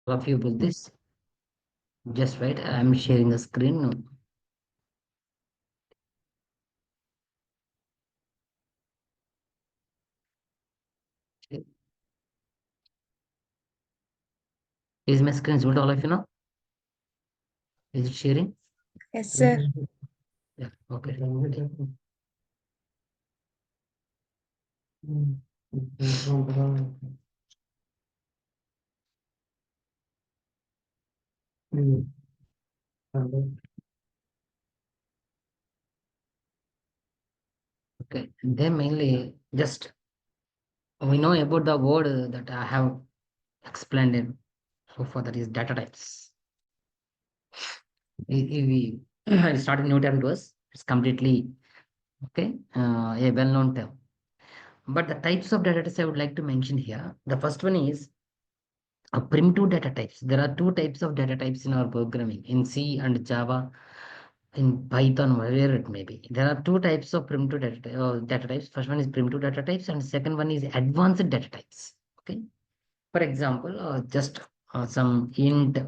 of you with this. Just wait, I'm sharing the screen now. Is my screen visible to all of you now? Is it sharing? Yes, sir. Yeah, okay. Okay, then mainly just we know about the word that I have explained in so far, that is data types. If we start a new term to us, it's completely okay, a well-known term. But the types of data types I would like to mention here. The first one is primitive data types. There are two types of data types in our programming in C and Java, in Python, wherever it may be. There are two types of primitive data types. First one is primitive data types, and second one is advanced data types. Okay. For example, just some int,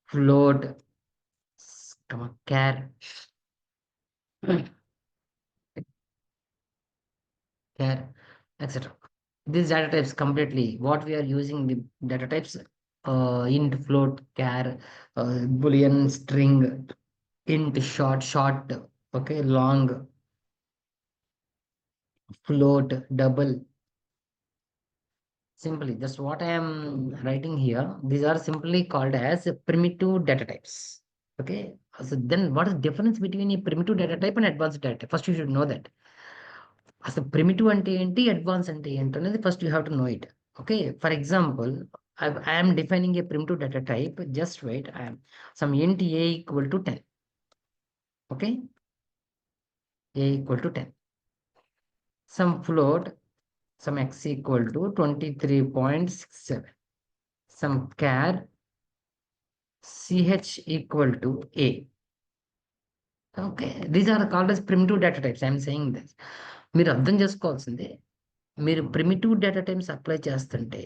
float, char, char, etc. These data types completely what we are using the data types, int, float, char, boolean, string, int, short, okay, long, float, double. Simply, that's what I am writing here. These are simply called as primitive data types. Okay. So then what is the difference between a primitive data type and advanced data type? First, you should know that. అసలు primitive అంటే ఏంటి, advance అంటే ఏంటి అనేది first you have to know it. Okay, for example I'm defining a primitive data type. Just wait, I'm some int a equal to 10. Okay, a equal to 10. Some float, some x equal to 23.67, some char ch equal to a. Okay, these are called as primitive data types. I'm saying this. మీరు అర్థం చేసుకోవాల్సిందే, మీరు primitive data types apply చేస్తుంటే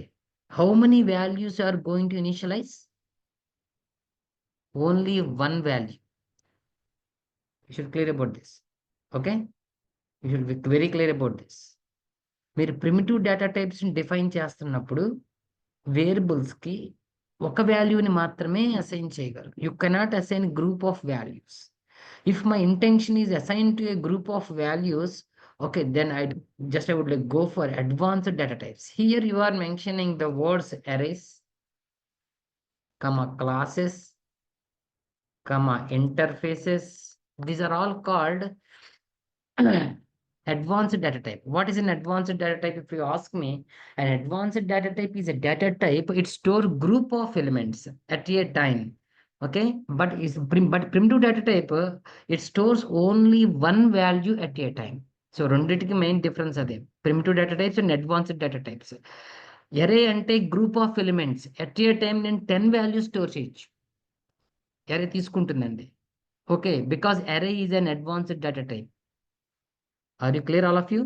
how many values are going to initialize? Only one value. You should clear about this. Okay, you should be very clear about this. మీరు primitive data టైప్స్ని define చేస్తున్నప్పుడు వేరియబుల్స్కి ఒక వాల్యూని మాత్రమే అసైన్ చేయగలరు. You cannot assign group of values. If my intention is assigned to a group of values, okay, then I would like go for advanced data types. Here you are mentioning the words arrays, comma classes, comma interfaces. These are all called advanced data type. What is an advanced data type? If you ask me, an advanced data type is a data type. It store group of elements at a time. Okay, but primitive data type, it stores only one value at a time. So రెండిటికి main difference అదే, primitive data types and advanced data types. Array అంటే group of elements at a time నేను 10 values store చేయొచ్చు, array తీసుకుంటుందండి. Okay, because array is an advanced data type. Are you clear all of you?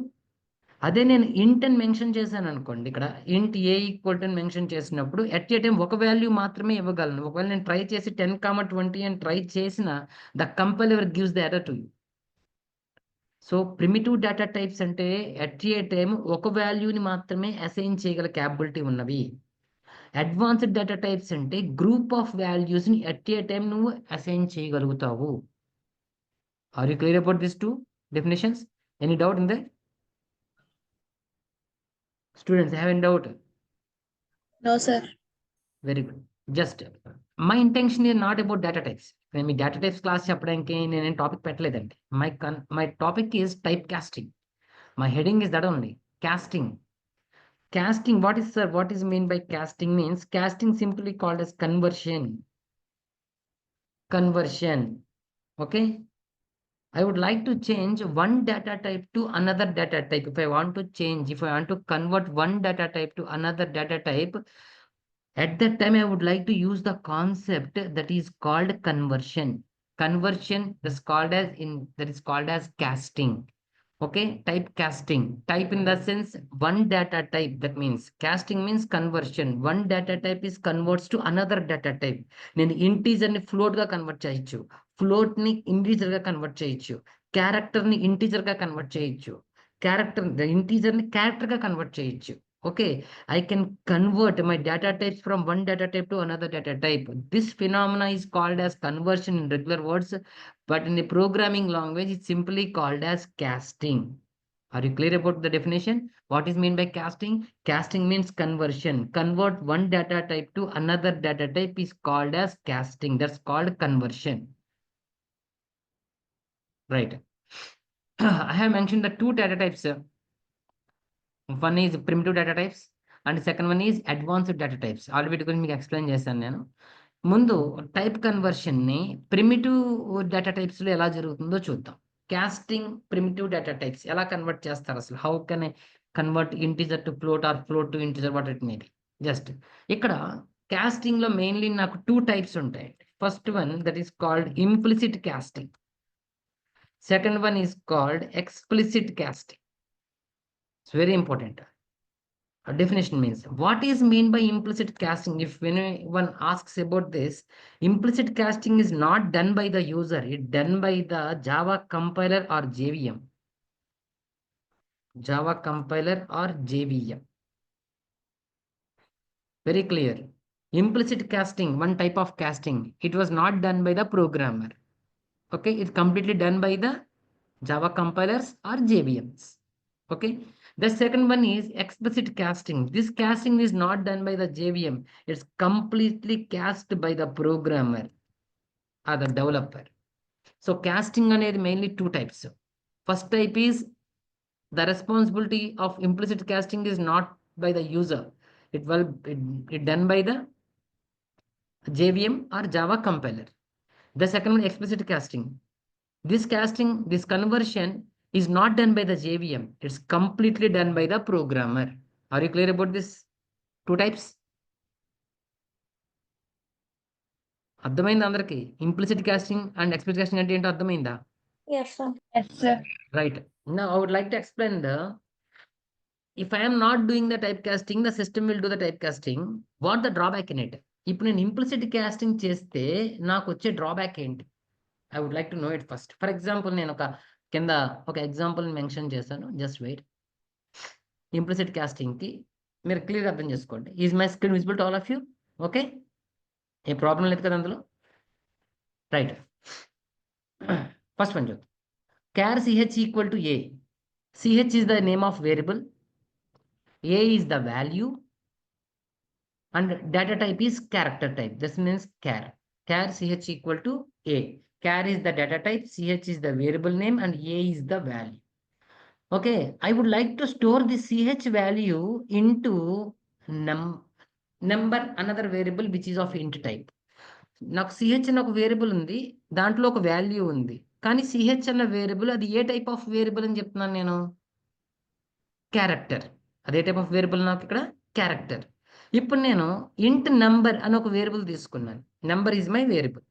అదే నేను int అని mention చేశాను అనుకోండి, ఇక్కడ int a equal to mention చేసినప్పుడు ఎట్ ఏ టైం ఒక వాల్యూ మాత్రమే ఇవ్వగలను. ఒకవేళ నేను ట్రై చేసి 10, 20 అని ట్రై చేసిన, the compiler gives the error to you. So primitive data types అంటే ఎట్ ఏ టైం ఒక వాల్యూని మాత్రమే అసైన్ చేయగల క్యాపబిలిటీ ఉన్నవి. అడ్వాన్స్డ్ డేటా టైప్స్ అంటే గ్రూప్ ఆఫ్ వాల్యూస్ని ఎట్ ఏ టైం నువ్వు అసైన్ చేయగలుగుతావు. Are you clear about this two definitions? Any doubt in the students? Have any doubt? No, sir. Very good. Just my intention is not about data types. నేను మీ data types class చెప్పడానికి నేనేం topic పెట్టలేదండి. My topic is type casting. My heading is that only, casting. Casting, what is, sir, what is mean by casting? Means casting simply called as conversion. Okay, I would like to change one data type to another data type. If I want to convert one data type to another data type, at that time I would like to use the concept that is called conversion. That is called as casting. Okay, type casting. Type in the sense one data type. That means casting means conversion. One data type is converts to another data type. నేను integer ని float గా convert చేయొచ్చు, float ని integer గా convert చేయొచ్చు, character ని integer గా convert చేయొచ్చు, క్యారెక్టర్ ఇంటీజర్ ని క్యారెక్టర్ గా కన్వర్ట్ చేయొచ్చు. Okay, I can convert my data types from one data type to another data type. This phenomena is called as conversion in regular words, but in the programming language, it's simply called as casting. Are you clear about the definition? What is mean by casting? Casting means conversion. Convert one data type to another data type is called as casting. That's called conversion. Right. I have mentioned the two data types. One is primitive data types and second one is advanced data types. Already గురించి మీకు explain చేశాను నేను. ముందు type conversion ని primitive data types లో ఎలా జరుగుతుందో చూద్దాం. కాస్టింగ్ ప్రిమిటివ్ డేటా టైప్స్ ఎలా కన్వర్ట్ చేస్తారు అసలు? How can I convert integer to float or float to integer, what it may be. Just ఇక్కడ కాస్టింగ్ లో మెయిన్లీ నాకు టూ టైప్స్ ఉంటాయి. First one that is called implicit casting. Second one is called explicit casting. It's very important. Definition means what is mean by implicit casting? If anyone asks about this, implicit casting is not done by the user, it's done by the Java compiler or JVM. Java compiler or JVM. Very clear. Implicit casting, one type of casting, it was not done by the programmer. Okay, it's completely done by the Java compilers or JVMs. Okay, the second one is explicit casting. This casting is not done by the JVM, it's completely cast by the programmer or the developer. So casting అనేది mainly two types. First type is the responsibility of implicit casting is not by the user, it done by the JVM or Java compiler. The second one, explicit casting. This conversion is not done by the JVM, it's completely done by the programmer. Are you clear about this two types? అర్థమైందా అందరికి? Implicit casting and explicit casting అంటే ఏంటో అర్థమైందా? Yes, sir. Yes, sir. Right. Now I would like to explain if I am not doing the typecasting, the system will do the typecasting. What the drawback in it? ఇప్పుడు నేను implicit casting చేస్తే నాకు వచ్చే drawback ఏంటి? I would like to know it first. For example, నేను కింద ఒక example mention చేశాను. Just wait. ఇంప్లిసిట్ కాస్టింగ్ కి మీరు క్లియర్ అర్థం చేసుకోండి. Is my screen visible to all of you? Okay, a problem లేదు కదా అందులో? రైట్. ఫస్ట్ వన్ చూద్దాం. Char CH equal to a. CH is the name of variable, a is the value and data type is character type. This means char ch equal to a. Char is the data type, ch is the variable name, and a is the value. Okay, I would like to store the ch value into number, another variable which is of int type. నాకు ch అన్న ఒక variable ఉంది, దాంట్లో ఒక value ఉంది, కానీ ch అన్న variable అది ఏ టైప్ ఆఫ్ వేరియబుల్ అని చెప్తున్నాను నేను? క్యారెక్టర్. అదే టైప్ ఆఫ్ వేరియబుల్ నాకు ఇక్కడ క్యారెక్టర్. ఇప్పుడు నేను ఇంట్ నంబర్ అని ఒక వేరియబుల్ తీసుకున్నాను. Number is my variable.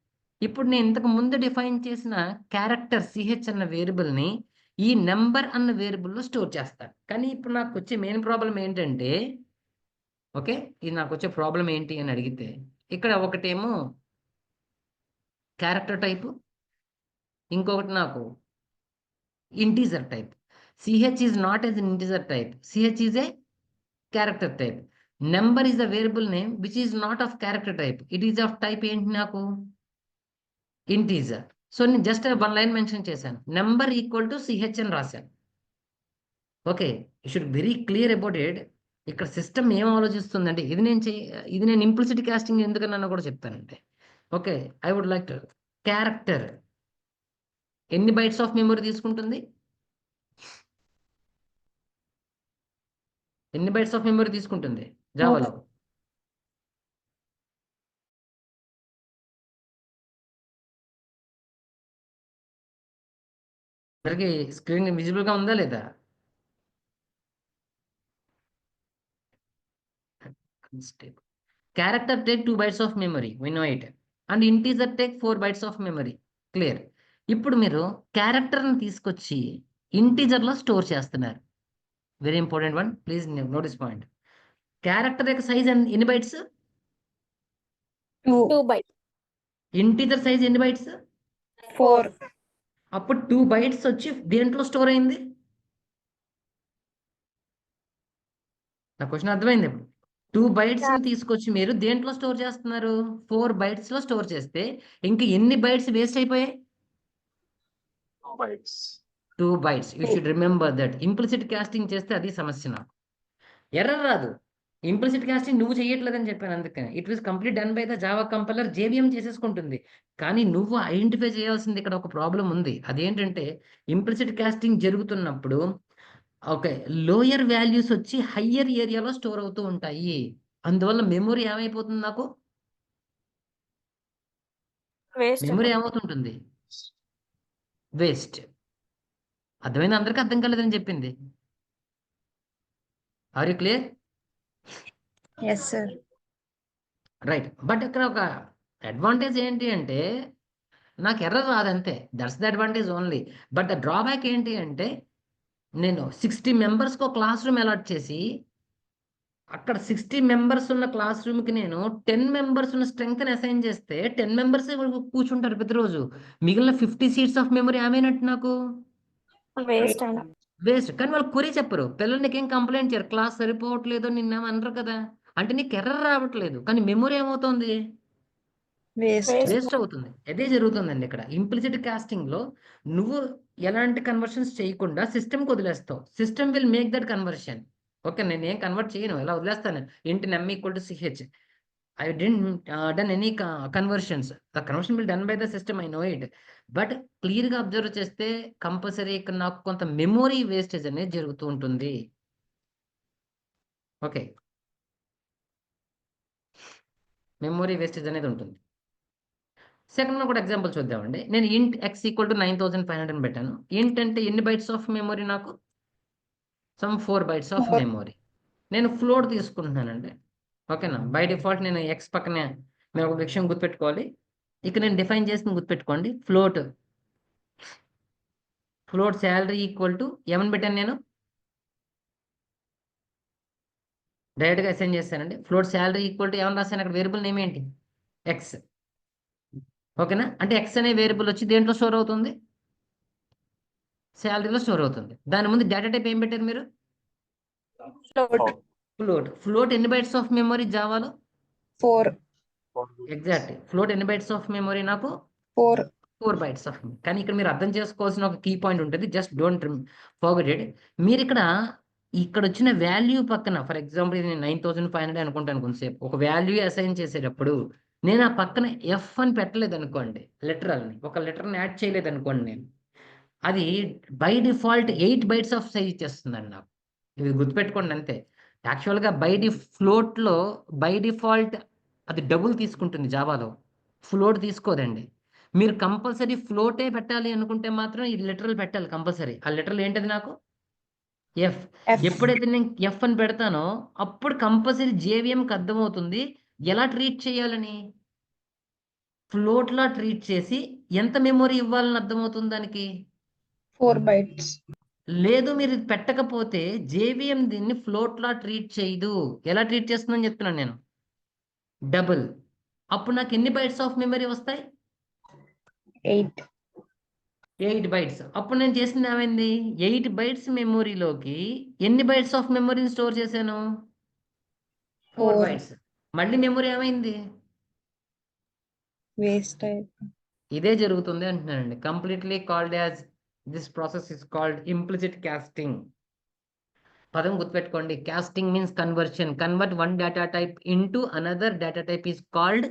ఇప్పుడు నేను ఇంతకు ముందు డిఫైన్ చేసిన క్యారెక్టర్ సిహెచ్ అన్న వేరియబుల్ని ఈ నెంబర్ అన్న వేరియబుల్లో స్టోర్ చేస్తాను. కానీ ఇప్పుడు నాకు వచ్చే మెయిన్ ప్రాబ్లం ఏంటంటే, ఓకే, ఇది నాకు వచ్చే ప్రాబ్లం ఏంటి అని అడిగితే, ఇక్కడ ఒకటేమో క్యారెక్టర్ టైపు, ఇంకొకటి నాకు integer type. ch is not as an integer type, ch is a character type. Number is the variable name which is not of character type, it is of type ఏంటి నాకు? Integer. So నేను just one line mention చేశాను, number equal to ch అని రాశాను. Okay, you should very clear about it. ఇక్కడ system ఏం ఆలోచిస్తుందంటే, ఇది నేను ఇంప్లిసిట్ కాస్టింగ్ ఎందుకన్నా కూడా చెప్తానంటే, okay, I would like to character ఎన్ని బైట్స్ ఆఫ్ మెమరీ తీసుకుంటుంది? ఎన్ని బైట్స్ ఆఫ్ మెమరీ తీసుకుంటుంది జావాలో? అందరికి స్క్రీన్ విజిబుల్ గా ఉందా లేదా? Character take 2 bytes of memory, we know it, and integer take 4 bytes of memory. Clear. ఇప్పుడు మీరు క్యారెక్టర్ని తీసుకొచ్చి ఇంటీజర్లో స్టోర్ చేస్తున్నారు. Very important one, please notice point. Character యొక్క సైజ్ ఎన్ని బైట్స్? 2 bytes. ఇంటీజర్ సైజ్ ఎన్ని బైట్స్? 4. అప్పుడు 2 బైట్స్ వచ్చి దేంట్లో స్టోర్ అయింది? నా క్వశ్చన్ అర్థమైంది ఇప్పుడు. 2 బైట్స్ ని తీసుకొచ్చి మీరు దేంట్లో స్టోర్ చేస్తున్నారు? 4 బైట్స్ లో స్టోర్ చేస్తే ఇంకా ఎన్ని బైట్స్ వేస్ట్ అయిపోయాయి? 2 bytes. You should remember that. Implicit casting చేస్తే అది సమస్య నాకు. ఎర్రర్ రాదు. ఇంప్లిసిట్ కాస్టింగ్ నువ్వు చేయట్లేదని చెప్పాను, అందుకని it was complete done by the Java compiler. JVM చేసేసుకుంటుంది. కానీ నువ్వు ఐడెంటిఫై చేయాల్సింది ఇక్కడ ఒక ప్రాబ్లం ఉంది. అదేంటంటే ఇంప్లిసిట్ కాస్టింగ్ జరుగుతున్నప్పుడు ఓకే, లోయర్ వాల్యూస్ వచ్చి హయ్యర్ ఏరియాలో స్టోర్ అవుతూ ఉంటాయి. అందువల్ల మెమొరీ ఏమైపోతుంది నాకు? Waste. మెమొరీ ఏమవుతుంటుంది? వేస్ట్. అర్థమైంది? అందరికీ అర్థం కాలేదని చెప్పింది. Are you clear? Yes, sir. Right. But ఇక్కడ ఒక అడ్వాంటేజ్ ఏంటి అంటే నాకు ఎర్రర్ రాదంతే. That's the advantage only. But the drawback ఏంటి అంటే నేను 60 మెంబర్స్కి ఒక క్లాస్ రూమ్ అలాట్ చేసి అక్కడ 60 మెంబర్స్ ఉన్న క్లాస్ రూమ్కి నేను 10 మెంబర్స్ ఉన్న స్ట్రెంగ్త్ని అసైన్ చేస్తే 10 మెంబర్స్ కూర్చుంటారు ప్రతిరోజు. మిగిలిన 50 సీట్స్ ఆఫ్ మెమరీ ఏమైనట్టు నాకు? Waste. వేస్ట్. కానీ వాళ్ళు కొరి చెప్పరు. పిల్లలు నీకేం కంప్లైంట్ చేయరు, క్లాస్ సరిపోవట్లేదు నిన్నేమనరు కదా. అంటే నీకు ఎర్రర్ రావట్లేదు, కానీ మెమరీ ఏమవుతుంది? Waste. వేస్ట్ అవుతుంది. అదే జరుగుతుందండి ఇక్కడ. ఇంప్లిసిట్ కాస్టింగ్ లో నువ్వు ఎలాంటి కన్వర్షన్స్ చేయకుండా సిస్టమ్కి వదిలేస్తావు. System will make that conversion. Okay, నేను ఏం కన్వర్ట్ చేయను, ఎలా వదిలేస్తాను. Int num equal to CH. I didn't done any conversions. The conversion will done by the system, I know it. But క్లియర్గా అబ్జర్వ్ చేస్తే కంపల్సరీ ఇక్కడ నాకు కొంత మెమొరీ వేస్టేజ్ అనేది జరుగుతూ ఉంటుంది. ఓకే, మెమొరీ వేస్టేజ్ అనేది ఉంటుంది. సెకండ్ కూడా ఎగ్జాంపుల్ చూద్దామండి. నేను ఇంట్ ఎక్స్ ఈక్వల్ టు 9500 పెట్టాను. ఇంట్ అంటే ఎన్ని బైట్స్ ఆఫ్ మెమొరీ నాకు? Some 4 bytes of memory. నేను ఫ్లోట్ తీసుకుంటున్నానండి. ఓకేనా? బై డిఫాల్ట్ నేను ఎక్స్ పక్కనే మీరు ఒక విషయం గుర్తుపెట్టుకోవాలి. ఇక్కడ నేను డిఫైన్ చేసిన గుర్తుపెట్టుకోండి. ఫ్లోట్ శాలరీ ఈక్వల్ టు ఏమని పెట్టాను నేను? డైరెక్ట్గా అసైన్ చేస్తానండి. ఫ్లోట్ శాలరీ ఈక్వల్ టు ఏమని రాశాను? అక్కడ వేరియబుల్ నేమ్ ఏంటి? ఎక్స్. ఓకేనా? అంటే ఎక్స్ అనే వేరియబుల్ వచ్చి దేంట్లో స్టోర్ అవుతుంది? శాలరీలో స్టోర్ అవుతుంది. దాని ముందు డేటా టైప్ ఏం పెట్టారు మీరు? Float. ఫ్లోట్ ఎన్ని బైట్స్ ఆఫ్ మెమరీ జావాలో? 4. ఎగ్జాక్ట్. ఫ్లోట్ ఎన్ని బైట్స్ ఆఫ్ మెమరీ నాకు? 4 బైట్స్ ఆఫ్. కానీ ఇక్కడ మీరు అర్థం చేసుకోవాల్సిన ఒక కీ పాయింట్ ఉంటుంది. Just don't forget it. మీరు ఇక్కడ వచ్చిన వాల్యూ పక్కన, ఫర్ ఎగ్జాంపుల్ నేను 9500 అనుకుంటాను కొంతసేపు, ఒక వాల్యూ అసైన్ చేసేటప్పుడు నేను ఆ పక్కన ఎఫ్ అని పెట్టలేదు అనుకోండి, లెటరల్ని ఒక లెటర్ని యాడ్ చేయలేదు అనుకోండి, నేను అది by default 8 bytes of size ఇచ్చేస్తుందండి నాకు. ఇది గుర్తుపెట్టుకోండి అంతే. యాక్చువల్గా ఫ్లోట్లో బై డిఫాల్ట్ అది డబుల్ తీసుకుంటుంది జావాలో, ఫ్లోట్ తీసుకోదండి. మీరు కంపల్సరీ ఫ్లోటే పెట్టాలి అనుకుంటే మాత్రం ఈ లిటరల్ పెట్టాలి కంపల్సరీ. ఆ లిటరల్ ఏంటది నాకు? ఎఫ్. ఎప్పుడైతే నేను ఎఫ్ అని పెడతానో అప్పుడు కంపల్సరీ జేవిఎంకి అర్థమవుతుంది ఎలా ట్రీట్ చేయాలని. ఫ్లోట్లా ట్రీట్ చేసి ఎంత మెమొరీ ఇవ్వాలని అర్థమవుతుంది దానికి. 4 bytes. లేదు, మీరు ఇది పెట్టకపోతే జేవిఎం దీన్ని ఫ్లోట్లా ట్రీట్ చేయదు. ఎలా ట్రీట్ చేస్తుందని చెప్తున్నాను నేను? డబుల్. అప్పుడు నాకు ఎన్ని బైట్స్ ఆఫ్ మెమరీ వస్తాయి? 8 బైట్స్. అప్పుడు నేను చేసింది ఏమైంది? 8 బైట్స్ మెమొరీలోకి ఎన్ని బైట్స్ ఆఫ్ మెమొరీని స్టోర్ చేశాను? 4 బైట్స్. మళ్ళీ మెమొరీ ఏమైంది? Waste. ఇదే జరుగుతుంది అంటున్నానండి. Completely called as this process is called implicit casting. పదం గుర్తుపెట్టుకోండి. Casting means conversion. Convert one data type into another data type is called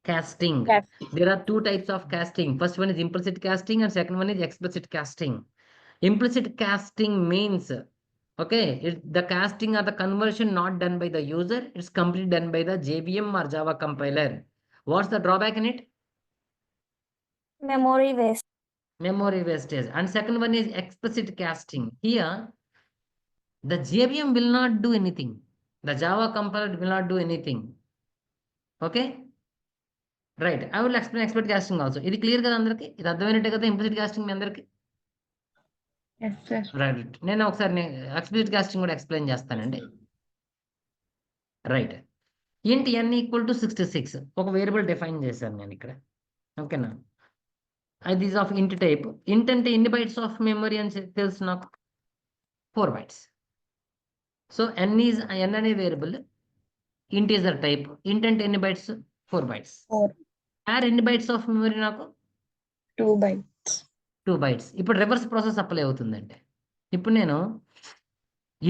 casting. There are 2 types of casting. First one is implicit casting and second one is explicit casting. Implicit casting means, okay, the casting or the conversion not done by the user, it's completely done by the JVM or Java compiler. What's the drawback in it? Memory waste. Memory wastage. And second one is explicit casting. Here the JVM will not do anything, the Java compiler will not do anything. Okay, right. I will explain explicit casting also. ఇది clear కదా అందరికి? ఇది అర్థమైనట్టే కదా implicit casting మీ అందరికి? Yes, sir. Right. నేను ఒకసారి explicit casting కూడా explain చేస్తానండి. రైట్. ఇంట్ n ఈక్వల్ టు 66 ఒక వేరియబుల్ డిఫైన్ చేశాను నేను ఇక్కడ. ఓకేనా? అది ఈజ్ ఆఫ్ ఇంట్ టైప్. ఇంట్ అంటే ఎన్ని బైట్స్ ఆఫ్ మెమరీ అని తెలుసు నాకు? 4 బైట్స్. సో n అనే వేరియబుల్ ఇంటీజర్ టైప్. ఇంట్ అంటే ఎన్ని బైట్స్? 4 బైట్స్. 4. ఎన్ని బైట్స్ ఆఫ్ మెమరీ నాకు? 2 bytes. 2 బైట్స్. ఇప్పుడు రివర్స్ ప్రాసెస్ అప్లై అవుతుందండి. ఇప్పుడు నేను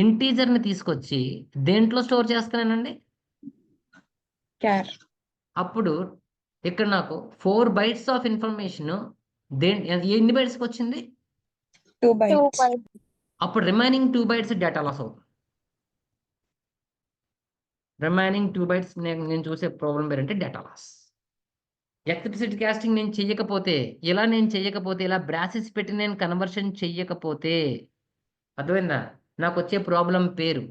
ఇంటీజర్ని తీసుకొచ్చి దేంట్లో స్టోర్ చేస్తున్నానండి? Char. అప్పుడు ఇక్కడ నాకు 4 బైట్స్ ఆఫ్ ఇన్ఫర్మేషన్ ఎన్ని బైట్స్కి వచ్చింది? 2 bytes. అప్పుడు రిమైనింగ్ 2 బైట్స్ డేటా లాస్ అవుతుంది. రిమైనింగ్ 2 బైట్స్ నేను చూసే ప్రాబ్లం ఏంటంటే డేటా లాస్. ఎక్స్ప్లిసిట్ కాస్టింగ్ నేను చెయ్యకపోతే, ఇలా బ్రాసెస్ పెట్టి నేను కన్వర్షన్ చెయ్యకపోతే, అర్థమైందా? నాకు వచ్చే ప్రాబ్లం పేరు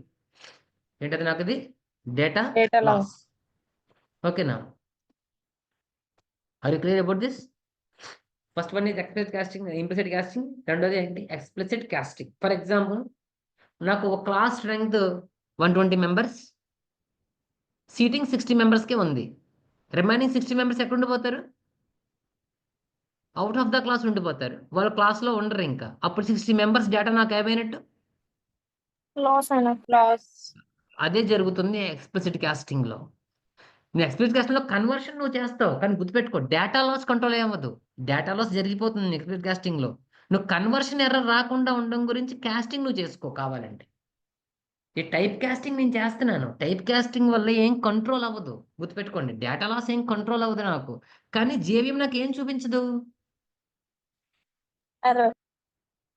ఏంటది? నాకు ఇది డేటా Data loss. లాస్. ఓకేనా? Are you clear about this? First one is explicit casting, implicit casting. రెండోది ఏంటి? Explicit casting. ఫర్ ఎగ్జాంపుల్, నాకు ఒక క్లాస్ స్ట్రెంగ్త్ 120 మెంబర్స్, సీటింగ్ 60 మెంబర్స్కే ఉంది. రిమైనింగ్ 60 మెంబర్స్ ఎక్కడ ఉండిపోతారు? అవుట్ ఆఫ్ ద క్లాస్ ఉండిపోతారు. వాళ్ళు క్లాస్లో ఉండరు ఇంకా. అప్పుడు 60 మెంబర్స్ డేటా నాకు ఏమైనట్టు? Loss. అదే జరుగుతుంది ఎక్స్ప్లిసిట్ కాస్టింగ్లో. నువ్వు ఎక్స్ప్లిసిట్ కాస్టింగ్లో కన్వర్షన్ నువ్వు చేస్తావు, కానీ గుర్తుపెట్టుకో డేటా లాస్ కంట్రోల్ ఏమవ్వదు. డేటా లాస్ జరిగిపోతుంది ఎక్స్ప్లిసిట్ కాస్టింగ్లో. నువ్వు కన్వర్షన్ ఎర్రర్ రాకుండా ఉండడం గురించి కాస్టింగ్ నువ్వు చేసుకో కావాలంటే. ఈ టైప్ కాస్టింగ్ నేను చేస్తున్నాను. టైప్ కాస్టింగ్ వల్ల ఏం కంట్రోల్ అవ్వదు, గుర్తుపెట్టుకోండి. డేటా లాస్ ఏం కంట్రోల్ అవ్వదు నాకు, కానీ జేవిఎం నాకు ఏం చూపించదు? Error.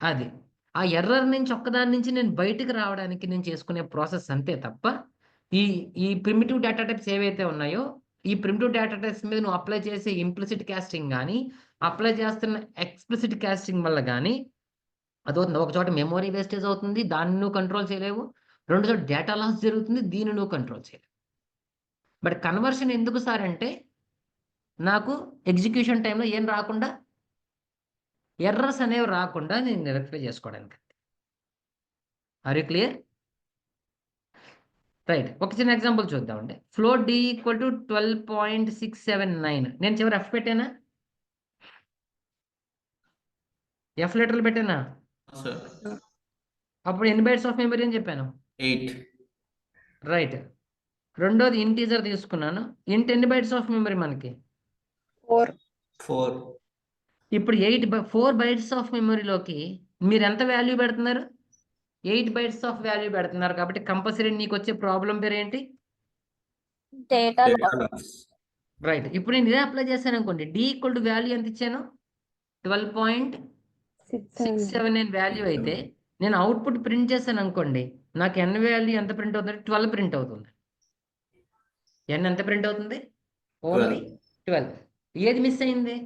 అది ఆ ఎర్రర్ నుంచి ఒక్కదాని నుంచి నేను బయటకు రావడానికి నేను చేసుకునే ప్రాసెస్ అంతే తప్ప, ఈ ఈ ప్రిమిటివ్ డేటా టైప్స్ ఏవైతే ఉన్నాయో, ఈ ప్రిమిటివ్ డేటా టైప్స్ మీద నువ్వు అప్లై చేసే ఇంప్లిసిట్ కాస్టింగ్ కానీ, అప్లై చేస్తున్న ఎక్స్ప్లిసిట్ కాస్టింగ్ వల్ల కానీ అదవుతుంది. ఒక చోట మెమొరీ వేస్టేజ్ అవుతుంది, దాన్ని నువ్వు కంట్రోల్ చేయలేవు. రెండు చోట డేటా లాస్ జరుగుతుంది, దీన్ని నువ్వు కంట్రోల్ చేయలేవు. బట్ కన్వర్షన్ ఎందుకు సార్ అంటే, నాకు ఎగ్జిక్యూషన్ టైంలో ఏం రాకుండా, ఎర్రర్స్ అనేవి రాకుండా నేను రెక్టిఫై చేసుకోవడానికి. Are you clear? రైట్. ఒక చిన్న ఎగ్జాంపుల్ చూద్దామండి. Float D equal to 12.679. నేను చివరి ఎఫ్ పెట్టానా? ఎఫ్ లెటర్లు పెట్టానా? అప్పుడు ఎన్ని బైట్స్ ఆఫ్ మెమరీ అని చెప్పాను? 8. రైట్. రెండోది ఇంటీజర్ తీసుకున్నాను. ఇంట్ ఎన్ని బైట్స్ ఆఫ్ మెమరీ మనకి? 4. ఇప్పుడు 4 బైట్స్ ఆఫ్ మెమరీలోకి మీరు ఎంత వాల్యూ పెడుతున్నారు? 8 బైట్స్ ఆఫ్ వాల్యూ పెడుతున్నారు. కాబట్టి కంపల్సరీ నీకు వచ్చే ప్రాబ్లం పేరు ఏంటి? Data loss. రైట్. ఇప్పుడు నేను ఇదే అప్లై చేశాను అనుకోండి. డి ఈక్వల్ టు వాల్యూ ఎంత ఇచ్చాను? 12.679 వాల్యూ అయితే నేను అవుట్పుట్ ప్రింట్ చేశాను అనుకోండి, నాకు ఎన్ వాల్యూ ఎంత ప్రింట్ అవుతుంది? 12 ప్రింట్ అవుతుంది. ఎన్ ఎంత ప్రింట్ అవుతుంది? ఓన్లీ 12. ఏది మిస్ అయింది?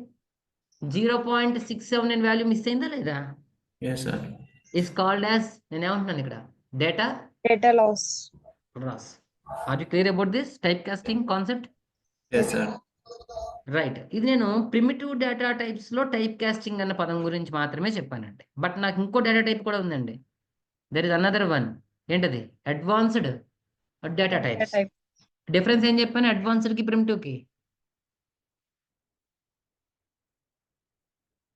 0.679 వాల్యూ మిస్ అయిందా లేదా? Yes, sir. Is called as, నేను ఏమంటున్నాను ఇక్కడ, data loss. Loss. Are you clear about this type casting concept? Yes, sir. Right. ఇది నేను ప్రిమిటివ్ డేటా టైప్స్లో టైప్ కాస్టింగ్ అన్న పదం గురించి మాత్రమే చెప్పానండి. బట్ నాకు ఇంకో డేటా టైప్ కూడా ఉందండి. There is another one. ఏంటది? Advanced data types. type. Difference ఏం చెప్పాను అడ్వాన్స్డ్కి ప్రిమిటివ్కి?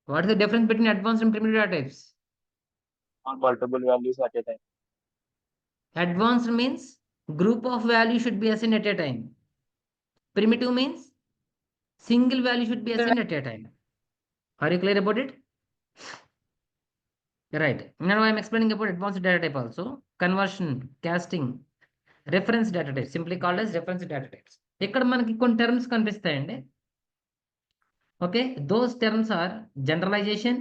What is the difference between advanced and primitive data types? multiple values at a time. Advanced means group of value should be assigned at a time. Primitive means single value should be assigned at a time. Are you clear about it? Right. Now I am explaining about advanced data type also. Conversion, casting, reference data type, simply called as reference data types. ఇక్కడ మనకి కొన్ని terms కనిపిస్తాయండి. Okay, those terms are generalization,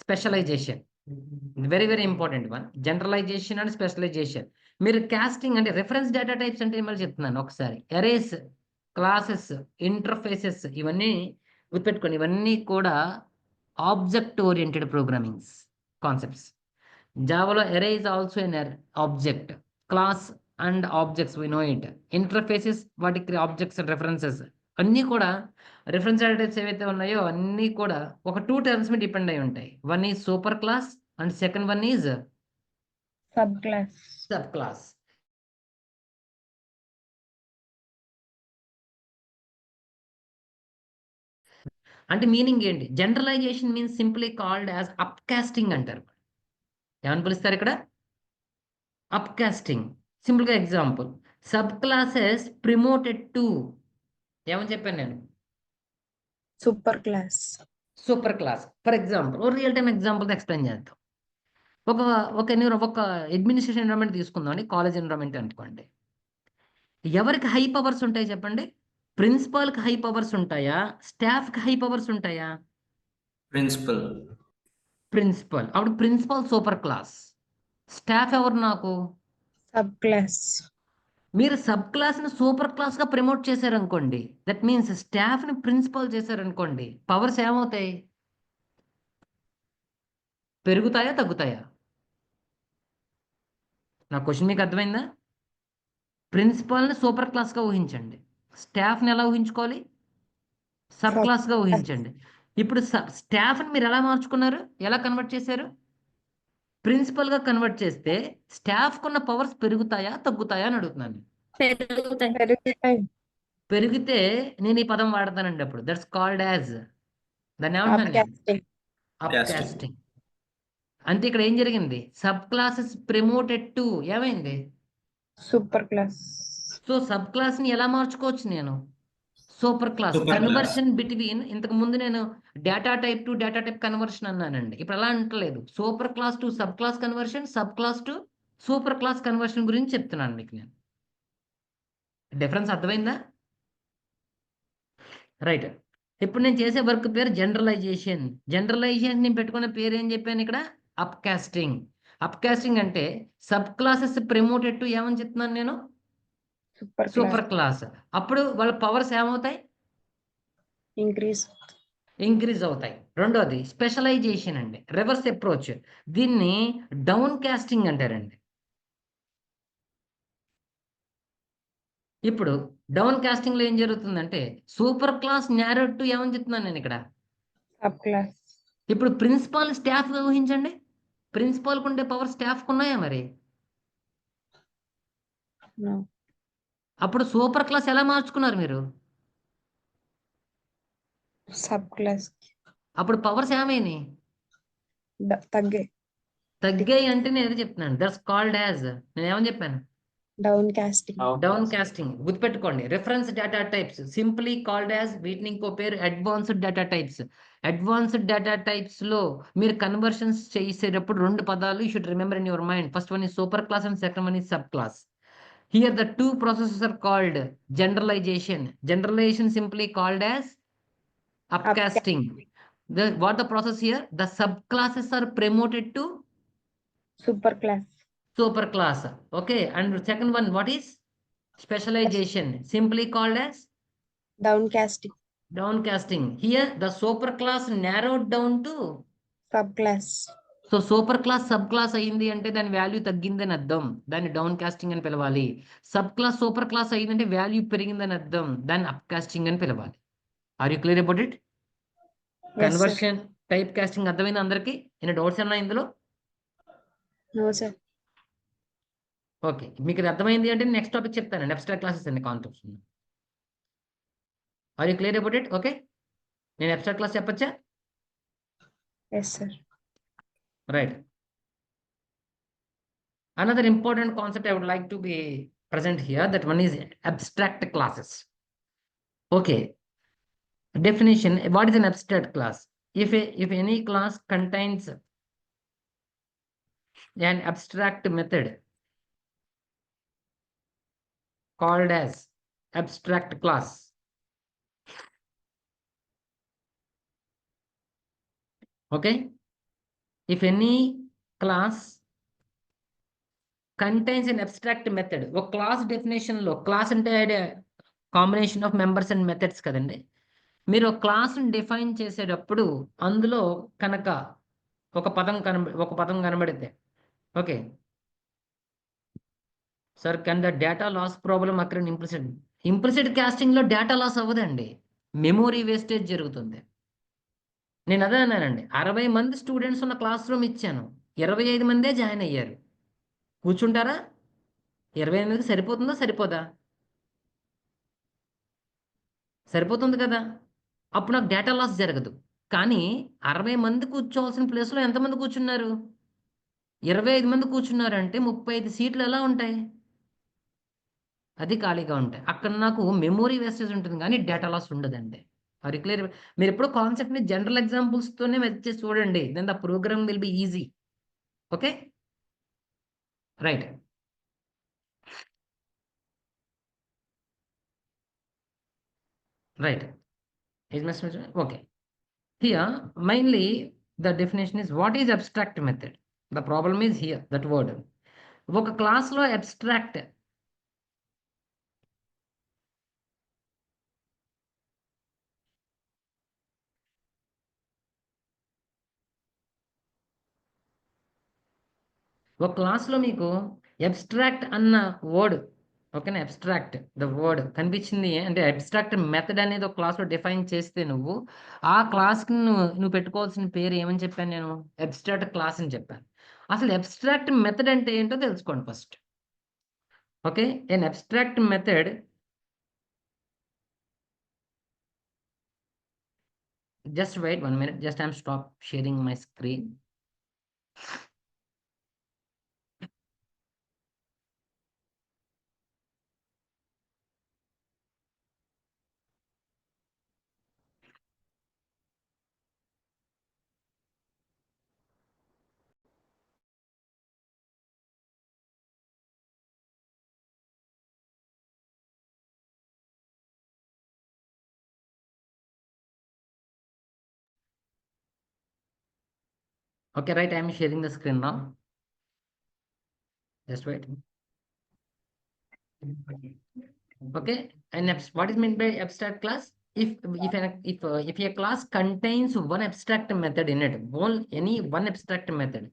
specialization. Very very important one, generalization and specialization. మీరు casting అంటే reference data types అంటే మళ్ళీ చెప్తున్నాను ఒకసారి. ఎరేస్, క్లాసెస్, ఇంటర్ఫేసెస్, ఇవన్నీ గుర్తుపెట్టుకోండి. ఇవన్నీ కూడా ఆబ్జెక్ట్ ఓరియంటెడ్ ప్రోగ్రామింగ్స్ కాన్సెప్ట్స్. జావాలో array is also an object. Class and objects, we know it. Interfaces, వాటికి objects and references. అన్నీ కూడా రిఫరెన్స్ డేటా టైప్స్ ఏవైతే ఉన్నాయో అన్నీ కూడా ఒక 2 టర్మ్స్ మీద డిపెండ్ అయి ఉంటాయి. One is super class and second one is sub class. Sub class. అంటే మీనింగ్ ఏంటి? Generalization means simply called as upcasting అంటారు. ఏమని పిలుస్తారు ఇక్కడ? అప్కాస్టింగ్. సింపుల్గా example, sub classes promoted to, ఏమని చెప్పాను నేను? Super class. Super class. For example ఓ రియల్ టైమ్ ఎగ్జాంపుల్ ఎక్స్ప్లెయిన్ చేద్దాం. ఒక అడ్మినిస్ట్రేషన్ ఎన్విరాన్మెంట్ తీసుకుందాం అండి, కాలేజ్ ఎన్విరాన్మెంట్ అనుకోండి. ఎవరికి హై పవర్స్ ఉంటాయి చెప్పండి? ప్రిన్సిపాల్కి హై పవర్స్ ఉంటాయా, స్టాఫ్కి హై పవర్స్ ఉంటాయా? ప్రిన్సిపల్. ప్రిన్సిపల్. అప్పుడు ప్రిన్సిపల్ సూపర్ క్లాస్. స్టాఫ్ ఎవరు నాకు? Sub class. మీరు సబ్ క్లాస్ని సూపర్ క్లాస్గా ప్రమోట్ చేశారనుకోండి, దట్ మీన్స్ స్టాఫ్ని ప్రిన్సిపల్ చేశారనుకోండి, పవర్స్ ఏమవుతాయి? పెరుగుతాయా తగ్గుతాయా? నా క్వశ్చన్ మీకు అర్థమైందా? ప్రిన్సిపల్ని సూపర్ క్లాస్గా ఊహించండి, స్టాఫ్ని ఎలా ఊహించుకోవాలి? సబ్ Sub క్లాస్గా class. ఊహించండి. ఇప్పుడు స్టాఫ్ని మీరు ఎలా మార్చుకున్నారు, ఎలా కన్వర్ట్ చేశారు? ప్రిన్సిపల్గా కన్వర్ట్ చేస్తే స్టాఫ్కున్న పవర్స్ పెరుగుతాయా తగ్గుతాయా అని అడుగుతున్నాను. పెరుగుతాయి. పెరిగితే నేను ఈ పదం వాడతానండి అప్పుడు, దట్స్ కాల్డ్ యాజ్, దాన్ని ఏమంటున్నాను నేను? అప్కాస్టింగ్. అప్కాస్టింగ్. అంటే ఇక్కడ ఏం జరిగింది? సబ్ క్లాసెస్ ప్రమోటెడ్ టు ఏమైంది? Super class. సో సబ్ క్లాస్ని ఎలా మార్చుకోవచ్చు నేను? Super class. Super class. Conversion between, ఇంతకు ముందు నేను data type to data type conversion అన్నానండి, ఇప్పుడు అలా అంటలేదు. Super class to sub class conversion, sub class to super class conversion గురించి చెప్తున్నాను మీకు నేను. డిఫరెన్స్ అర్థమైందా? రైట్. ఇప్పుడు నేను చేసే వర్క్ పేరు జనరలైజేషన్. జనరలైజేషన్ నేను పెట్టుకున్న పేరు ఏం చెప్పాను ఇక్కడ? అప్కాస్టింగ్. అప్కాస్టింగ్ అంటే సబ్ క్లాసెస్ ప్రమోటెడ్ టు ఏమని చెప్తున్నాను నేను? Super super class. క్లాస్. అప్పుడు వాళ్ళ పవర్స్ ఏమవుతాయి? ఇంక్రీజ్. ఇంక్రీజ్ అవుతాయి. రెండోది స్పెషలైజేషన్ అండి, రివర్స్ అప్రోచ్. దీన్ని డౌన్ కాస్టింగ్ అంటారండి. ఇప్పుడు డౌన్ కాస్టింగ్ లో ఏం జరుగుతుందంటే సూపర్ క్లాస్ న్యారోడ్ టు ఏమని చెప్తున్నాను నేను ఇక్కడ? Sub class. ఇప్పుడు ప్రిన్సిపాల్ స్టాఫ్ ఊహించండి, ప్రిన్సిపాల్కి ఉండే పవర్ స్టాఫ్కి ఉన్నాయా మరి? No. అప్పుడు సూపర్ క్లాస్ ఎలా మార్చుకున్నారు మీరు? Sub class. అప్పుడు పవర్స్ ఏమైనాయి? తగ్గే. తగ్గాయి. అంటే నేను ఏదో చెప్తున్నాను, దట్స్ కాల్డ్ యాజ్, నేను ఏమని చెప్పాను? Down casting. Down casting. గుర్తుపెట్టుకోండి, reference data types simply called as, వీటిని ఇంకో పేరు advanced data types. Advanced data types లో మీరు కన్వర్షన్స్ చేసేటప్పుడు రెండు పదాలు you should remember in your mind. First one is super class and second one is sub class. Here the two processes are called generalization. Generalization simply called as upcasting. What the process here? The subclasses are promoted to super class. super class. Okay. And second one, what is? Specialization. Simply called as down casting. downcasting. Here the super class narrowed down to. Sub class. So super class sub class అయ్యింది అంటే దాని value తగ్గిందని అర్థం, దాన్ని down casting అని పిలవాలి. Sub class super class అయ్యిందంటే value పెరిగిందని అర్థం, దాన్ని అప్ కాస్టింగ్ అని పిలవాలి. Are you clear about it? Conversion type casting అర్థమైంది అందరికి? ఏమైనా డౌట్స్ ఉన్నాయి ఇందులో? No sir. ఓకే, మీకు ఇది అర్థమైంది అంటే నెక్స్ట్ టాపిక్ చెప్తానండి, అబ్స్ట్రాక్ట్ క్లాసెస్ అండి, concepts. Are you clear about it? Okay, నేను అబ్స్ట్రాక్ట్ క్లాస్ చెప్పచ్చా? Yes sir. Right. Another important concept I would like to be present here, that one is abstract classes. Okay. Definition, what is an abstract class? If any class contains an abstract method called as abstract class. Okay. If any class contains an abstract method, ఒక class definition లో, class అంటే combination of members and methods కదండి. మీరు ఒక క్లాస్ని define చేసేటప్పుడు అందులో కనుక ఒక పదం కనబడితే, okay sir, can the data loss problem అక్కడ ఇంప్లిసిట్? ఇంప్లిసిట్ కాస్టింగ్లో డేటా లాస్ అవ్వదండి, మెమొరీ వేస్టేజ్ జరుగుతుంది. నేను అదే అన్నానండి, 60 మంది స్టూడెంట్స్ ఉన్న క్లాస్ రూమ్ ఇచ్చాను, 25 మందే జాయిన్ అయ్యారు. కూర్చుంటారా? 28 సరిపోతుందా సరిపోదా? సరిపోతుంది కదా. అప్పుడు నాకు డేటా లాస్ జరగదు. కానీ 60 మంది కూర్చోవాల్సిన ప్లేస్లో ఎంతమంది కూర్చున్నారు? 25 మంది కూర్చున్నారంటే 35 సీట్లు ఎలా ఉంటాయి? అది ఖాళీగా ఉంటాయి. అక్కడ నాకు మెమొరీ వేస్టేజ్ ఉంటుంది కానీ డేటా లాస్ ఉండదండి. Are you clear? మీరు ఎప్పుడూ కాన్సెప్ట్‌ని జనరల్ ఎగ్జాంపుల్స్‌తోనే మెచ్ చేసి చూడండి. Then the program will be easy. Okay? Right. Right. Is my speech okay? Here, mainly the definition is what is abstract method? The problem is here, that word. ఒక క్లాస్‌లో abstract ఒక క్లాస్‌లో మీకు abstract అన్న word, ఓకేనా? Abstract the word కనిపించింది అంటే abstract method అనేది ఒక క్లాస్‌లో డిఫైన్ చేస్తే నువ్వు ఆ క్లాస్‌కి నువ్వు పెట్టుకోవాల్సిన పేరు ఏమని చెప్పాను నేను? అబ్స్ట్రాక్ట్ క్లాస్ అని చెప్పాను. అసలు అబ్స్ట్రాక్ట్ మెథడ్ అంటే ఏంటో తెలుసుకోండి first. Okay? N abstract method, just wait 1 minute, just I'm stop sharing my screen. Okay, right, I'm sharing the screen now. Just wait. Okay, and what is meant by abstract class? If a class contains one abstract method in it, any one abstract method,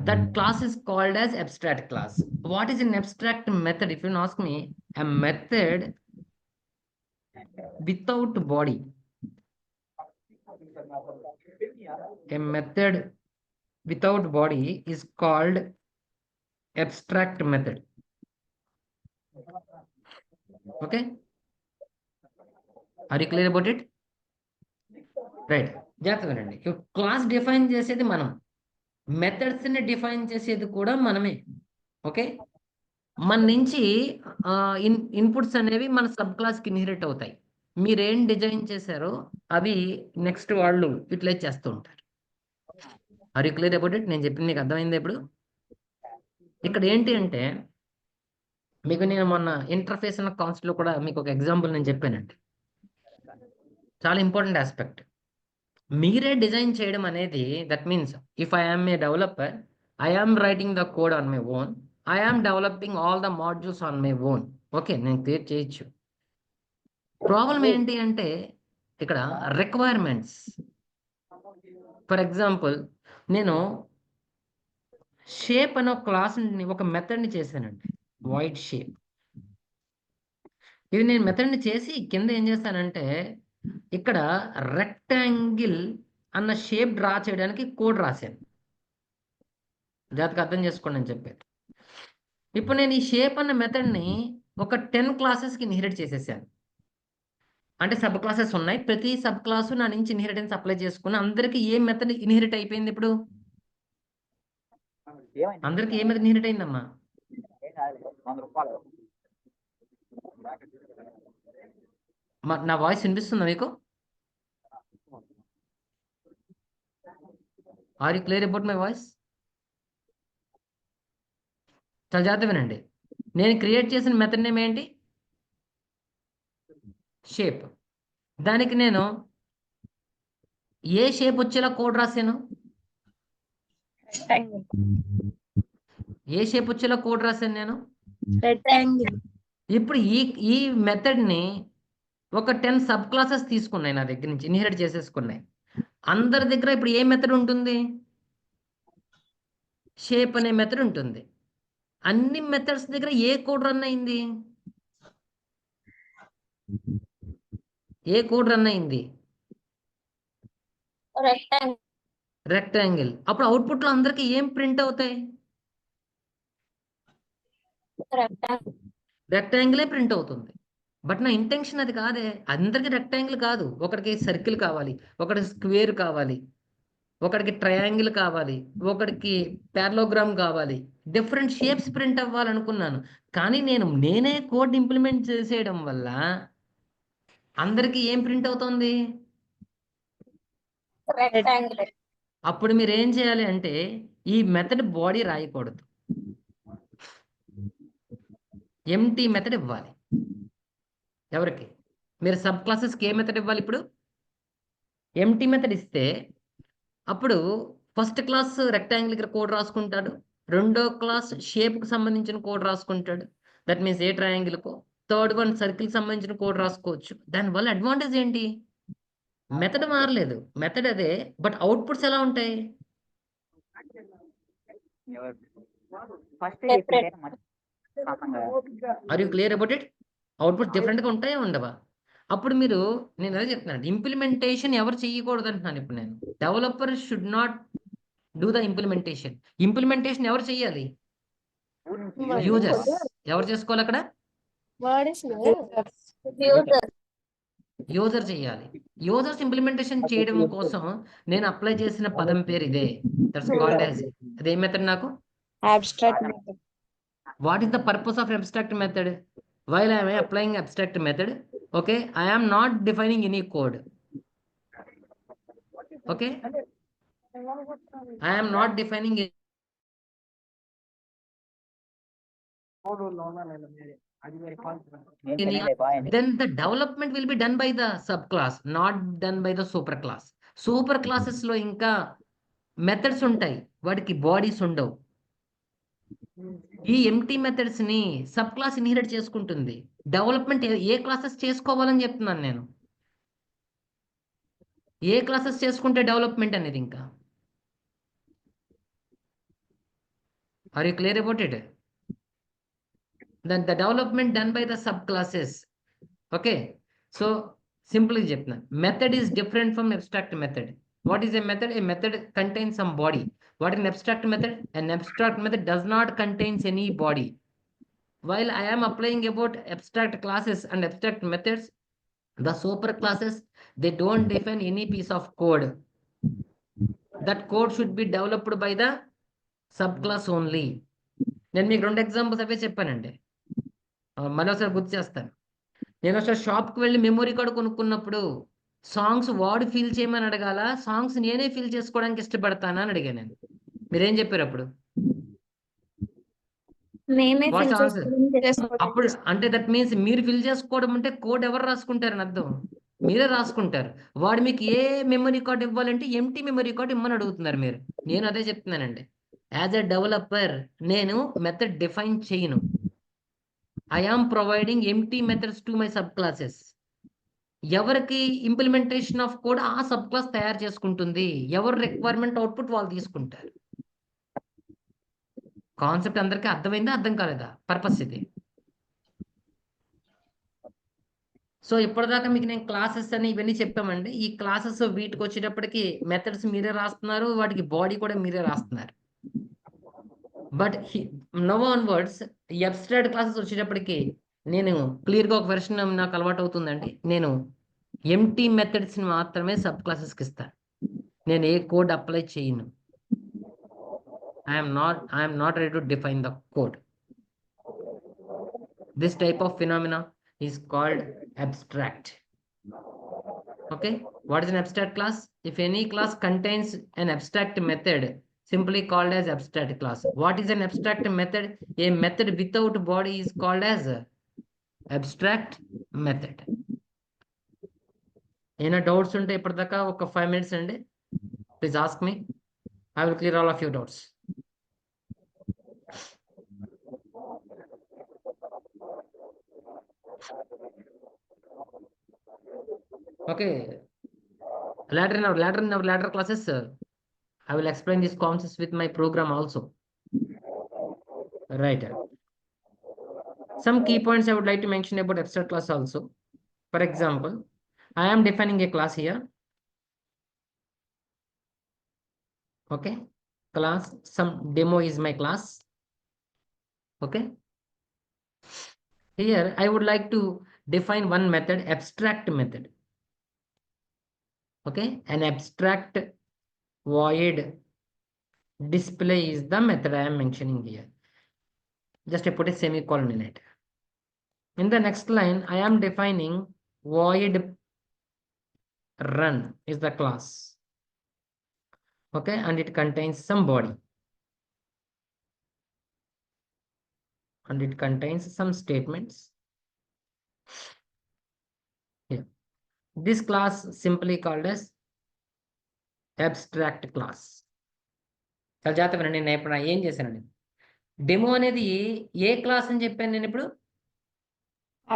that class is called as abstract class. What is an abstract method? If you ask me, a method without body. A method without body is called abstract method. Okay, are you clear about it? Right, జాగ్రత్త వినండి. Class define చేసేది మనం, మెథడ్స్ని define చేసేది కూడా మనమే. Okay, మన నుంచి inputs అనేవి మన సబ్ క్లాస్కి ఇన్హెరిట్ అవుతాయి. మీరేం డిజైన్ చేశారో అవి నెక్స్ట్ వాళ్ళు యూటిలైజ్ చేస్తూ ఉంటారు. Are you clear about it? నేను చెప్పింది మీకు అర్థమైంది ఇప్పుడు? ఇక్కడ ఏంటి అంటే మీకు నేను మొన్న ఇంటర్ఫేస్ అన్న కాన్సెప్ట్లో కూడా మీకు ఒక ఎగ్జాంపుల్ నేను చెప్పానండి, చాలా ఇంపార్టెంట్ ఆస్పెక్ట్. మీరే డిజైన్ చేయడం అనేది, that means if I am a developer, I am writing the code on my own, I am developing all the modules on my own. Okay, నేను క్రియేట్ చేయొచ్చు. ప్రాబ్లం ఏంటి అంటే ఇక్కడ రిక్వైర్మెంట్స్. ఫర్ ఎగ్జాంపుల్, నేను shape అనే ఒక క్లాస్ని, ఒక మెథడ్ని చేశానండి, వైట్ షేప్. ఇది నేను మెథడ్ని చేసి కింద ఏం చేస్తానంటే ఇక్కడ రెక్టాంగిల్ అన్న షేప్ డ్రా చేయడానికి కోడ్ రాశాను. జాగ్రత్తగా అర్థం చేసుకోండి అని చెప్పేది. ఇప్పుడు నేను ఈ షేప్ అన్న మెథడ్ని ఒక 10 క్లాసెస్కి ఇన్హెరిట్ చేసేసాను. అంటే సబ్ క్లాసెస్ ఉన్నాయి, ప్రతి సబ్ క్లాసు నా నుంచి ఇన్హెరిటెన్స్ అప్లై చేసుకుని అందరికి ఏ మెథడ్ ఇన్హెరిట్ అయిపోయింది? ఇప్పుడు అందరికి ఏ మెథడ్ ఇన్హెరిట్ అయిందమ్మా? నా వాయిస్ వినిపిస్తుందా మీకు? Are you clear about my voice? చాలా జాగ్రత్త వినండి. నేను క్రియేట్ చేసిన మెథడ్ నేమ్ ఏంటి? షేప్. దానికి నేను ఏ షేప్ వచ్చేలా కోడ్ రాశాను? ఏ షేప్ వచ్చేలా కోడ్ రాశాను నేను? రెక్టాంగిల్. ఇప్పుడు ఈ మెథడ్ని ఒక 10 సబ్ క్లాసెస్ తీసుకున్నాయి, నా దగ్గర నుంచి ఇన్హెరిట్ చేసేసుకున్నాయి. అందరి దగ్గర ఇప్పుడు ఏ మెథడ్ ఉంటుంది? షేప్ అనే మెథడ్ ఉంటుంది. అన్ని మెథడ్స్ దగ్గర ఏ కోడ్ రన్ అయింది? ఏ కోడ్ రన్ అయింది? rectangle, rectangle. అప్పుడు అవుట్పుట్లో అందరికి ఏం ప్రింట్ అవుతాయి? rectangle, రెక్టాంగిలే ప్రింట్ అవుతుంది. బట్ నా ఇంటెన్షన్ అది కాదే. అందరికి రెక్టాంగిల్ కాదు, ఒకడికి సర్కిల్ కావాలి, ఒకడికి స్క్వేర్ కావాలి, ఒకడికి ట్రయాంగిల్ కావాలి, ఒకడికి పారలోగ్రామ్ కావాలి, డిఫరెంట్ షేప్స్ ప్రింట్ అవ్వాలనుకున్నాను. కానీ నేనే కోడ్ ఇంప్లిమెంట్ చేసేయడం వల్ల అందరికి ఏం ప్రింట్ అవుతుంది? rectangle, అప్పుడు మీరు ఏం చేయాలి అంటే ఈ మెథడ్ బాడీ రాయకూడదు, ఎంటీ మెథడ్ ఇవ్వాలి. ఎవరికి? మీరు సబ్ క్లాసెస్కి ఏ మెథడ్ ఇవ్వాలి? ఇప్పుడు ఎంటీ మెథడ్ ఇస్తే అప్పుడు ఫస్ట్ క్లాస్ రెక్టాంగిల్ కోడ్ రాసుకుంటాడు, రెండో క్లాస్ షేప్కి సంబంధించిన కోడ్ రాసుకుంటాడు, దట్ మీన్స్ ఏ ట్రయాంగిల్కో, థర్డ్ వన్ సర్కిల్కి సంబంధించిన కోడ్ రాసుకోవచ్చు. దానివల్ల అడ్వాంటేజ్ ఏంటి? మెథడ్ మారలేదు, మెథడ్ అదే, బట్ అవుట్పుట్స్ ఎలా ఉంటాయి? different, are you clear about it? Outputs డిఫరెంట్గా ఉంటాయా ఉండవా? అప్పుడు నేను అదే చెప్తున్నాను, ఇంప్లిమెంటేషన్ ఎవరు చేయకూడదు అంటున్నాను. ఇప్పుడు నేను developer should not do the implementation. Implementation ఎవరు చేయాలి? యూజర్స్. ఎవరు చేసుకోవాలి అక్కడ? Word is user, యూజర్ చేయాలి. యూజర్స్ ఇంప్లిమెంటేషన్ చేయడం కోసం నేను అప్లై చేసిన పదం పేరు ఇదే, దట్స్ కాల్డ్ యాజ్, అదే మెథడ్ నాకు. abstract method. What is the purpose of abstract method? While I am applying abstract method, okay, I am not defining any code. Okay, I am not defining it. Then the development will be done by the subclass, not done by the superclass. Super classes లో ఇంకా methods ఉంటాయి, వాటికి bodies ఉండవు. ఈ empty methods ని sub class inherit చేసుకుంటుంది. Development ఏ classes చేసుకోవాలని చెప్తున్నాను నేను. ఏ క్లాసెస్ చేసుకుంటే డెవలప్మెంట్ అనేది ఇంకా. Are you clear about it? The development done by the subclasses. Okay, so simply చెప్తున్నాను, method is different from abstract method. What is a method? A method contains some body. What is an abstract method? An abstract method does not contains any body. While I am applying about abstract classes and abstract methods, the super classes, they don't define any piece of code. That code should be developed by the subclass only. నేను మీకు 2 examples అవే చెప్పానండి, మళ్ళీ ఒకసారి గుర్తు చేస్తాను. నేను ఒకసారి షాప్కి వెళ్ళి మెమొరీ కార్డు కొనుక్కున్నప్పుడు సాంగ్స్ వాడు ఫిల్ చేయమని అడగాల, సాంగ్స్ నేనే ఫిల్ చేసుకోవడానికి ఇష్టపడతానా అని అడిగాను నేను. మీరేం చెప్పారు అప్పుడు? మేమే What's fill the answer? చేసుకోవాలి. అప్పుడు అంటే దట్ మీన్స్ మీరు ఫిల్ చేసుకోవడం అంటే కోడ్ ఎవరు రాసుకుంటారని అర్థం, మీరే రాసుకుంటారు. వాడు మీకు ఏ మెమరీ కార్డ్ ఇవ్వాలంటే ఎంటీ మెమరీ కార్డ్ ఇమ్మని అడుగుతున్నారు మీరు. నేను అదే చెప్తున్నానండి, యాజ్ ఎ డెవలపర్ నేను మెథడ్ డిఫైన్ చేయను. I am providing empty methods to my sub classes. ఎవరికి ఇంప్లిమెంటేషన్ ఆఫ్ కోడ్ ఆ సబ్ క్లాస్ తయారు చేసుకుంటుంది, ఎవరు రిక్వైర్మెంట్ అవుట్పుట్ వాళ్ళు తీసుకుంటారు. కాన్సెప్ట్ అందరికీ అర్థమైందా, అర్థం కాలేదా? పర్పస్ ఇది. సో ఇప్పటిదాకా మీకు నేను క్లాసెస్ అని ఇవన్నీ చెప్పామండి. ఈ క్లాసెస్ వీటికి వచ్చేటప్పటికి మెథడ్స్ మీరే రాస్తున్నారు, వాటికి బాడీ కూడా మీరే రాస్తున్నారు. బట్ నవ్ ఆన్వర్డ్స్ ఈ అబ్స్ట్రాక్ట్ క్లాసెస్ వచ్చేటప్పటికి నేను క్లియర్గా ఒక వెర్షన్ నాకు అలవాటు అవుతుందండి. నేను ఎంటీ మెథడ్స్ని మాత్రమే సబ్ క్లాసెస్కి ఇస్తాను, నేను ఏ కోడ్ అప్లై చేయను. I am not ready to define the code. This type of phenomena is called abstract. Okay, what is an abstract class? If any class contains an abstract method, simply called as abstract class. What is an abstract method? A method without body is called as abstract method. Any doubts unte ippadaka oka 5 minutes andi, please ask me. I will clear all of your doubts. Okay, later in our later classes, I will explain these concepts with my program also. Right. Some key points I would like to mention about abstract class also. For example, I am defining a class here. Okay, class, some demo is my class. Okay, here I would like to define one method, abstract method. Okay, an abstract void display is the method I am mentioning here. Just I put a semicolon in it. In the next line, I am defining void run is the class. Okay, and it contains some body. And it contains some statements. Here. This class simply called as abstract class. చాలా జాగ్రత్తగా నేను ఇప్పుడు ఏం చేశానండి, demo అనేది ఏ class అని చెప్పాను నేను ఇప్పుడు?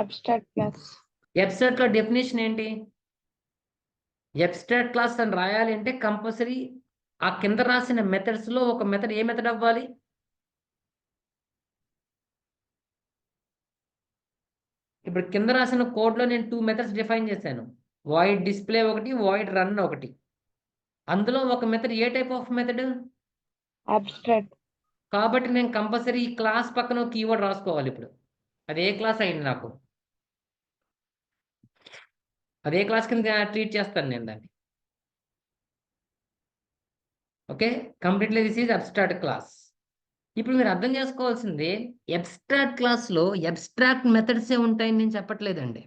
Abstract class. అబ్స్ట్రాక్ట్ లో డెఫినేషన్ ఏంటి? అబ్స్ట్రాక్ట్ క్లాస్ అని రాయాలి అంటే కంపల్సరీ ఆ కింద రాసిన మెథడ్స్ లో ఒక మెథడ్ ఏ మెథడ్ అవ్వాలి? ఇప్పుడు కింద రాసిన కోడ్ లో నేను 2 మెథడ్స్ డిఫైన్ చేశాను, వాయిడ్ డిస్ప్లే ఒకటి, వాయిడ్ రన్ ఒకటి. అందులో ఒక method A type of method? Abstract. కాబట్టి నేను కంపల్సరీ ఈ క్లాస్ పక్కన ఒక కీవర్డ్ రాసుకోవాలి. ఇప్పుడు అది ఏ క్లాస్ అయింది నాకు, అదే క్లాస్ కింద ట్రీట్ చేస్తాను నేను దాన్ని. Okay, completely this is abstract class. ఇప్పుడు మీరు అర్థం చేసుకోవాల్సింది, అబ్స్ట్రాక్ట్ క్లాస్లో అబ్స్ట్రాక్ట్ మెథడ్సే ఉంటాయని నేను చెప్పట్లేదండి.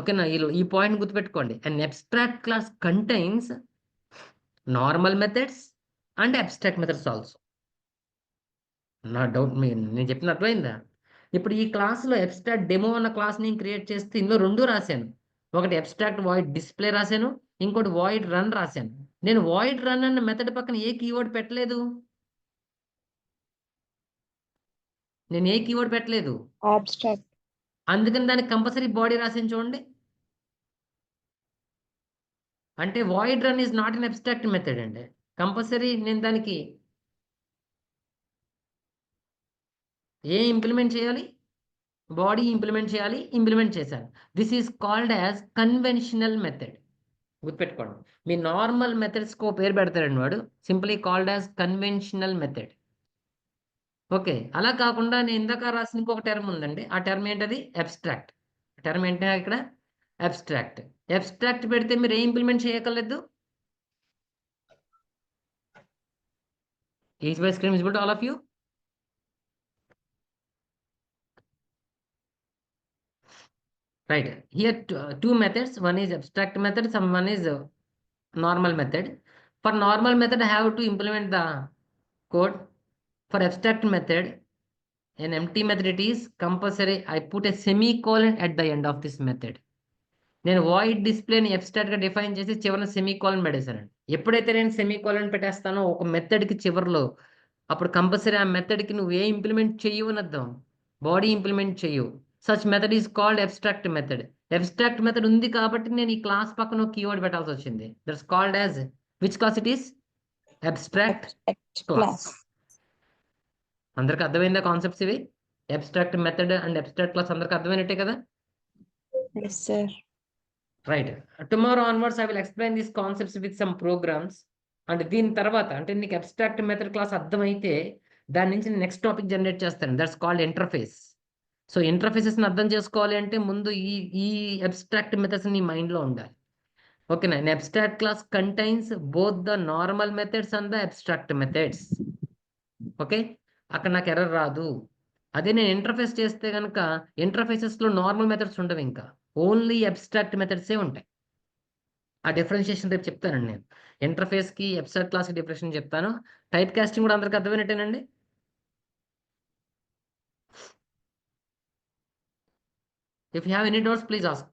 ఓకేనా, ఈ పాయింట్ గుర్తుపెట్టుకోండి. And abstract class contains normal methods and abstract methods also. నా డౌట్ నేను చెప్పిన అర్థమైందా? ఇప్పుడు ఈ క్లాస్లో అబ్స్ట్రాక్ట్ డెమో అన్న క్లాస్ నేను క్రియేట్ చేస్తే ఇందులో 2 రాశాను. ఒకటి అబ్స్ట్రాక్ట్ వాయిడ్ డిస్ప్లే రాశాను, ఇంకోటి వాయిడ్ రన్ రాశాను. నేను వాయిడ్ రన్ అన్న మెథడ్ పక్కన ఏ కీవర్డ్ పెట్టలేదు. నేను ఏ కీవర్డ్ పెట్టలేదు, Abstract. అందుకని దానికి కంపల్సరీ బాడీ రాసాను చూడండి. అంటే void run is not an abstract method అండి. కంపల్సరీ నేను దానికి ఏ ఇంప్లిమెంట్ చేయాలి, బాడీ ఇంప్లిమెంట్ చేయాలి, ఇంప్లిమెంట్ చేశాను. This is called as conventional method. గుర్తుపెట్టుకోండి, మీ నార్మల్ మెథడ్స్కి పేరు పెడతారండి వాడు, simply called as conventional method. Okay, అలా కాకుండా నేను ఇందాక రాసిన ఇంకొక టర్మ్ ఉందండి. ఆ టర్మ్ ఏంటది? అబ్స్ట్రాక్ట్. టర్మ్ ఏంటంటే ఇక్కడ అబ్స్ట్రాక్ట్. అబ్స్ట్రాక్ట్ పెడితే మీరు ఏం ఇంప్లిమెంట్ చేయగలదు? Is my screen visible to all of you? Right, here two methods, one is abstract method, one is normal method. For normal method I have to implement the code. For abstract method, an empty method, it is compulsory I put a semicolon at the end of this method. నేను void డిస్ప్లేని అబ్స్ట్రాక్ట్గా define చేసి చివరిన semicolon పెట్టేశానండి. ఎప్పుడైతే నేను semicolon పెట్టేస్తానో ఒక మెథడ్కి చివరిలో, అప్పుడు compulsory ఆ మెథడ్కి నువ్వు ఏ ఇంప్లిమెంట్ చెయ్యవు అని అర్థం, బాడీ ఇంప్లిమెంట్ చెయ్యవు. Such method is called abstract method. Abstract method ఉంది కాబట్టి నేను ఈ క్లాస్ పక్కన ఒక కీవర్డ్ పెట్టాల్సి వచ్చింది. That's called as which class it is? Abstract class. అందరికి అర్థమైందా కాన్సెప్ట్స్ ఇవి? Abstract method and abstract class అందరికి అర్థమైనట్టే కదా? Yes, sir. Right. Tomorrow onwards, I will explain these concepts with some programs. And దీని తర్వాత అంటే నీకు అబ్స్ట్రాక్ట్ మెథడ్ క్లాస్ అర్థమైతే దాని నుంచి నెక్స్ట్ టాపిక్ జనరేట్ చేస్తాను. That's called interface. సో ఇంటర్ఫేసెస్ని అర్థం చేసుకోవాలి అంటే ముందు ఈ అబ్స్ట్రాక్ట్ మెథడ్స్ నీ మైండ్లో ఉండాలి. ఓకేనా? an abstract class contains both the normal methods and the abstract methods. Okay, అక్కడ నాకు ఎర్రర్ రాదు. అదే నేను ఇంటర్ఫేస్ చేస్తే కనుక ఇంటర్ఫేసెస్లో నార్మల్ మెథడ్స్ ఉండవు, ఇంకా ఓన్లీ అబ్స్ట్రాక్ట్ మెథడ్సే ఉంటాయి. ఆ డిఫరెన్షియేషన్ రేపు చెప్తానండి నేను. ఇంటర్ఫేస్కి అబ్స్ట్రాక్ట్ క్లాస్కి డిఫరెన్షియేషన్ చెప్తాను. టైప్ కాస్టింగ్ కూడా అందరికి అర్థమైనట్టేనండి? If you have any doubts, please ask.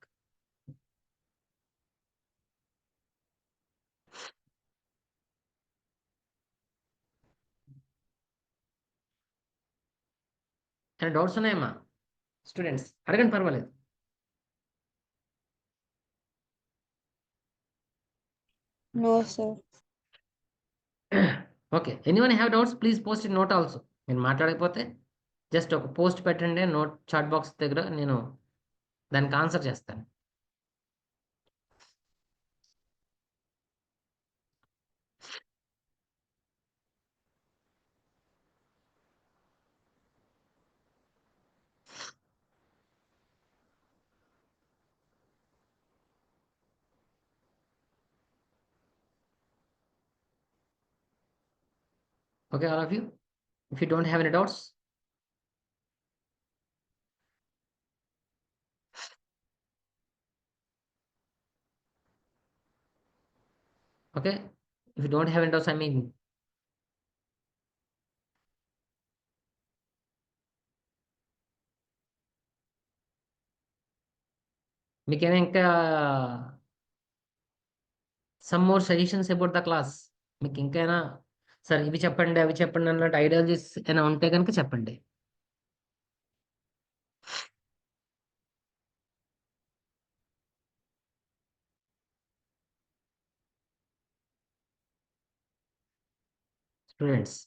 And doubts ఉన్నాయమ్మా స్టూడెంట్స్? అడగండి, పర్వాలేదు. No, sir. Okay, anyone have doubts please post in note also. నేను మాట్లాడకపోతే జస్ట్ ఒక పోస్ట్ పెట్టండి నోట్ చాట్ బాక్స్ దగ్గర, నేను దానికి ఆన్సర్ చేస్తాను. Okay, all of you, if you don't have any doubts. Okay, if you don't have any doubts, I mean, మీకేనా ఇంకా some more suggestions about the class? మీకు ఇంకైనా sir ఇవి చెప్పండి అవి చెప్పండి అన్నట్టు ఐడియాలజీస్ ఏమైనా ఉంటే కనుక చెప్పండి. Students,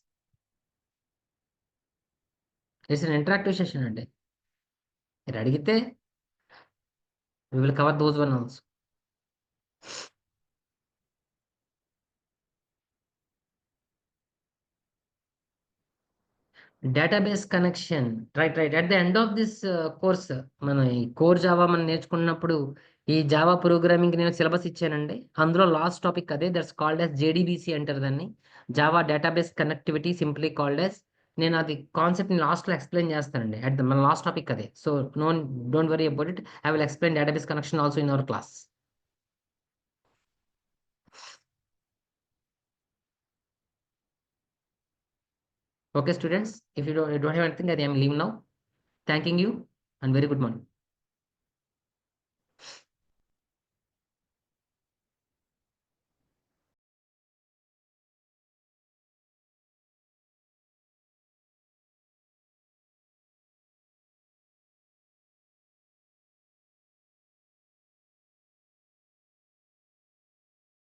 it's an interactive session అండి. మీరు అడిగితే we will cover those one also. Database connection, right right at the end of this course మనం ఈ కోర్ జావా మనం నేర్చుకున్నప్పుడు ఈ జావా ప్రోగ్రామింగ్ నేను సిలబస్ ఇచ్చానండి. అందులో లాస్ట్ టాపిక్ అదే, దట్స్ కాల్డ్ యాజ్ జేడీబీసీ అంటారు దాన్ని, Java database connectivity simply called as. నేను అది కాన్సెప్ట్ ని లాస్ట్ లో ఎక్స్ప్లెయిన్ చేస్తానండి. అట్ ద మన లాస్ట్ టాపిక్ అదే. So don't worry about it, I will explain database connection also in our class. Okay, students, if you don't have anything, I am leaving now. Thanking you and very good morning.